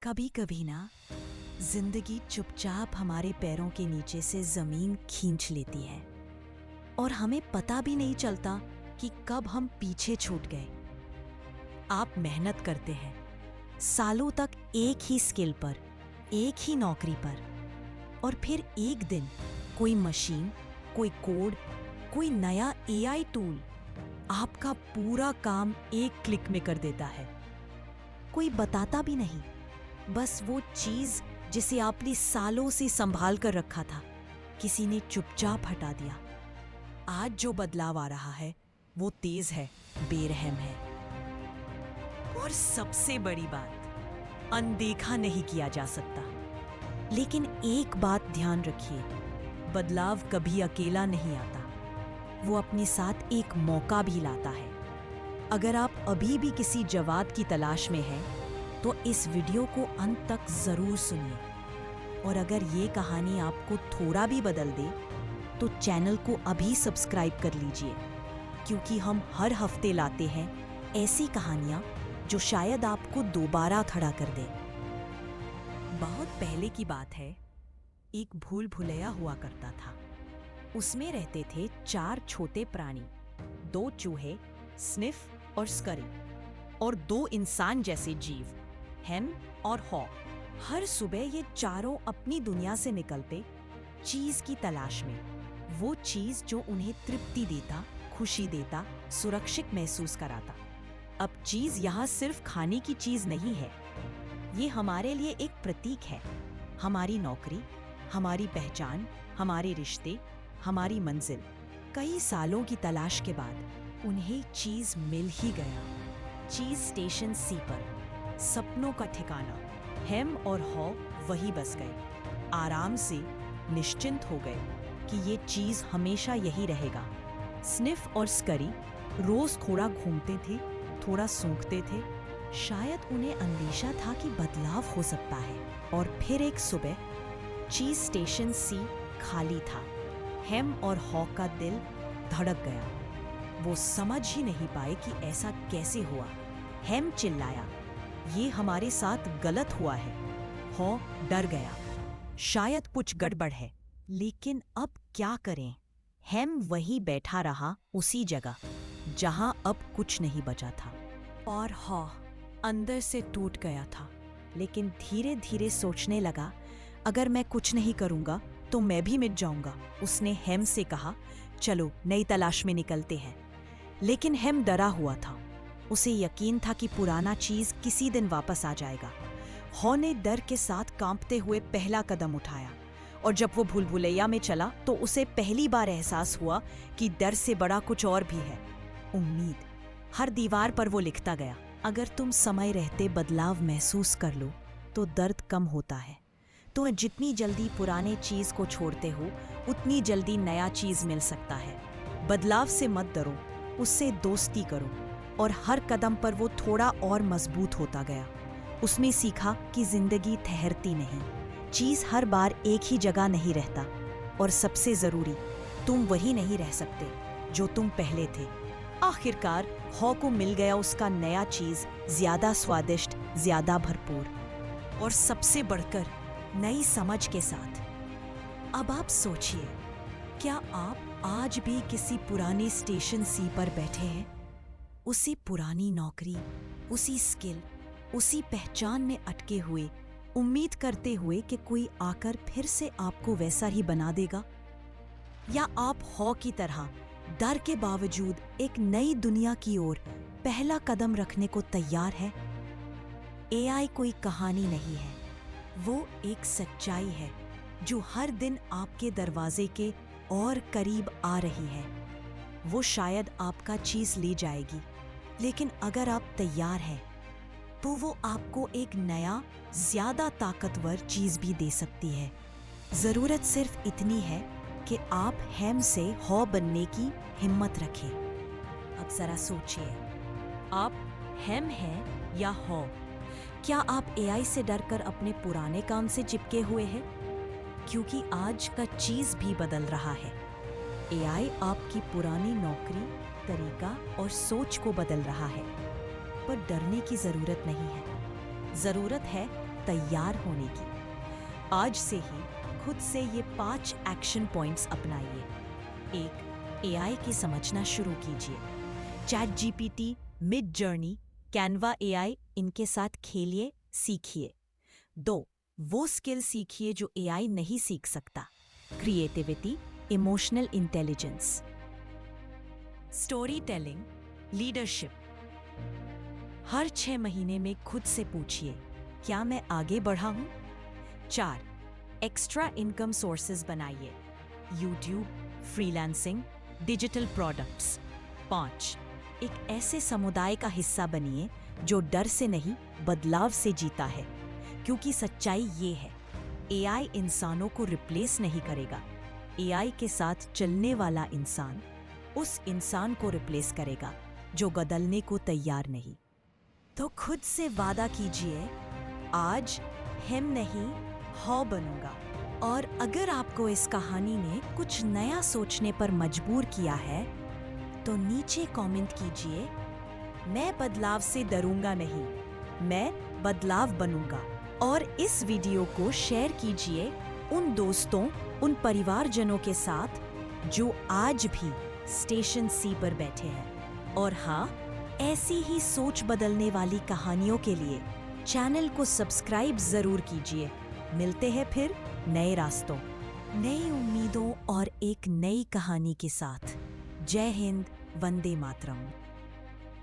कभी कभी ना जिंदगी चुपचाप हमारे पैरों के नीचे से जमीन खींच लेती है और हमें पता भी नहीं चलता कि कब हम पीछे छूट गए। आप मेहनत करते हैं सालों तक एक ही स्किल पर, एक ही नौकरी पर, और फिर एक दिन कोई मशीन, कोई कोड, कोई नया एआई टूल आपका पूरा काम एक क्लिक में कर देता है। कोई बताता भी नहीं, बस वो चीज जिसे आपने सालों से संभाल कर रखा था, किसी ने चुपचाप हटा दिया। आज जो बदलाव आ रहा है वो तेज है, बेरहम है, और सबसे बड़ी बात, अनदेखा नहीं किया जा सकता। लेकिन एक बात ध्यान रखिए, बदलाव कभी अकेला नहीं आता, वो अपने साथ एक मौका भी लाता है। अगर आप अभी भी किसी जवाब की तलाश में हैं, तो इस वीडियो को अंत तक जरूर सुनिए। और अगर ये कहानी आपको थोड़ा भी बदल दे, तो चैनल को अभी सब्सक्राइब कर लीजिए, क्योंकि हम हर हफ्ते लाते हैं ऐसी कहानियां जो शायद आपको दोबारा खड़ा कर दे। बहुत पहले की बात है, एक भूल भुलैया हुआ करता था। उसमें रहते थे 4 छोटे प्राणी, 2 चूहे, स्निफ और स्करी, और 2 इंसान जैसे जीव, हेम और हॉ। हर सुबह ये चारों अपनी दुनिया से निकलते चीज की तलाश में, वो चीज जो उन्हें तृप्ति देता, खुशी देता, सुरक्षित महसूस कराता। अब चीज यहाँ सिर्फ खाने की चीज नहीं है, ये हमारे लिए एक प्रतीक है। हमारी नौकरी, हमारी पहचान, हमारे रिश्ते, हमारी मंजिल। कई सालों की तलाश के बाद उन्हें चीज मिल ही गया। चीज स्टेशन सी पर, सपनों का ठिकाना। हेम और हॉ वही बस गए, आराम से निश्चिंत हो गए कि ये चीज हमेशा यही रहेगा। स्निफ और स्करी रोज थोड़ा घूमते थे, थोड़ा सूंघते थे। शायद उन्हें अंदेशा था कि बदलाव हो सकता है। और फिर एक सुबह चीज स्टेशन सी खाली था। हेम और हॉ का दिल धड़क गया। वो समझ ही नहीं पाए कि ऐसा कैसे हुआ। हेम चिल्लाया, ये हमारे साथ गलत हुआ है। हॉ डर गया, शायद कुछ गड़बड़ है, लेकिन अब क्या करें? हेम वहीं बैठा रहा, उसी जगह जहां अब कुछ नहीं बचा था। और हॉ अंदर से टूट गया था, लेकिन धीरे धीरे सोचने लगा, अगर मैं कुछ नहीं करूंगा तो मैं भी मिट जाऊंगा। उसने हेम से कहा, चलो नई तलाश में निकलते हैं। लेकिन हेम डरा हुआ था। उसे यकीन था कि पुराना चीज किसी दिन वापस आ जाएगा। हॉ ने डर के साथ कांपते हुए पहला कदम उठाया, और जब वो भूल भुलैया में चला तो उसे पहली बार एहसास हुआ कि डर से बड़ा कुछ और भी है, उम्मीद। हर दीवार पर वो लिखता गया, अगर तुम समय रहते बदलाव महसूस कर लो तो दर्द कम होता है। तो जितनी जल्दी पुराने चीज को छोड़ते हो, उतनी जल्दी नया चीज मिल सकता है। बदलाव से मत डरो, उससे दोस्ती करो। और हर कदम पर वो थोड़ा और मजबूत होता गया। उसने सीखा कि जिंदगी ठहरती नहीं, चीज हर बार एक ही जगह नहीं रहता, और सबसे जरूरी, तुम वही नहीं रह सकते जो तुम पहले थे। आखिरकार हॉ को मिल गया उसका नया चीज, ज्यादा स्वादिष्ट, ज्यादा भरपूर, और सबसे बढ़कर नई समझ के साथ। अब आप सोचिए, क्या आप आज भी किसी पुराने स्टेशन सी पर बैठे हैं, उसी पुरानी नौकरी, उसी स्किल, उसी पहचान में अटके हुए, उम्मीद करते हुए कि कोई आकर फिर से आपको वैसा ही बना देगा? या आप हॉ की तरह डर के बावजूद एक नई दुनिया की ओर पहला कदम रखने को तैयार है? एआई कोई कहानी नहीं है, वो एक सच्चाई है जो हर दिन आपके दरवाजे के और करीब आ रही है। वो शायद आपका चीज ले जाएगी, लेकिन अगर आप तैयार हैं, तो वो आपको एक नया, ज्यादा ताकतवर चीज भी दे सकती है। जरूरत सिर्फ इतनी है कि आप हेम से हॉ बनने की हिम्मत रखें। अब जरा सोचिए, आप हेम हैं या हॉ? क्या आप एआई से डरकर अपने पुराने काम से चिपके हुए हैं? क्योंकि आज का चीज भी बदल रहा है। एआई आपकी पुरानी नौकरी, तरीका और सोच को बदल रहा है, पर डरने की जरूरत नहीं है। जरूरत है तैयार होने की। आज से ही खुद से ये 5 एक्शन पॉइंट्स अपनाइए। 1. एआई की समझना शुरू कीजिए। Chat GPT, mid journey, Canva AI, इनके साथ खेलिए, सीखिए। 2. वो स्किल सीखिए जो एआई नहीं सीख सकता। Creativity, emotional intelligence, story telling, leadership. हर 6 महीने में खुद से पूछिए, क्या मैं आगे बढ़ा हूं? 4. एक्स्ट्रा इनकम सोर्सेज बनाइए। YouTube, freelancing, digital products. 5. एक ऐसे समुदाय का हिस्सा बनिए जो डर से नहीं, बदलाव से जीता है। क्योंकि सच्चाई ये है, एआई इंसानों को रिप्लेस नहीं करेगा। एआई के साथ चलने वाला इंसान उस इंसान को रिप्लेस करेगा जो बदलने को तैयार नहीं। तो खुद से वादा कीजिए, आज हिम नहीं हौ बनूंगा। और अगर आपको इस कहानी ने कुछ नया सोचने पर मजबूर किया है तो नीचे कमेंट कीजिए, मैं बदलाव से डरूंगा नहीं, मैं बदलाव बनूंगा। और इस वीडियो को शेयर कीजिए उन दोस्तों, उन परिवारजनों के साथ जो आज भी स्टेशन सी पर बैठे हैं। और हाँ, ऐसी ही सोच बदलने वाली कहानियों के लिए चैनल को सब्सक्राइब जरूर कीजिए। मिलते हैं फिर नए रास्तों, नई उम्मीदों और एक नई कहानी के साथ। जय हिंद, वंदे मातरम।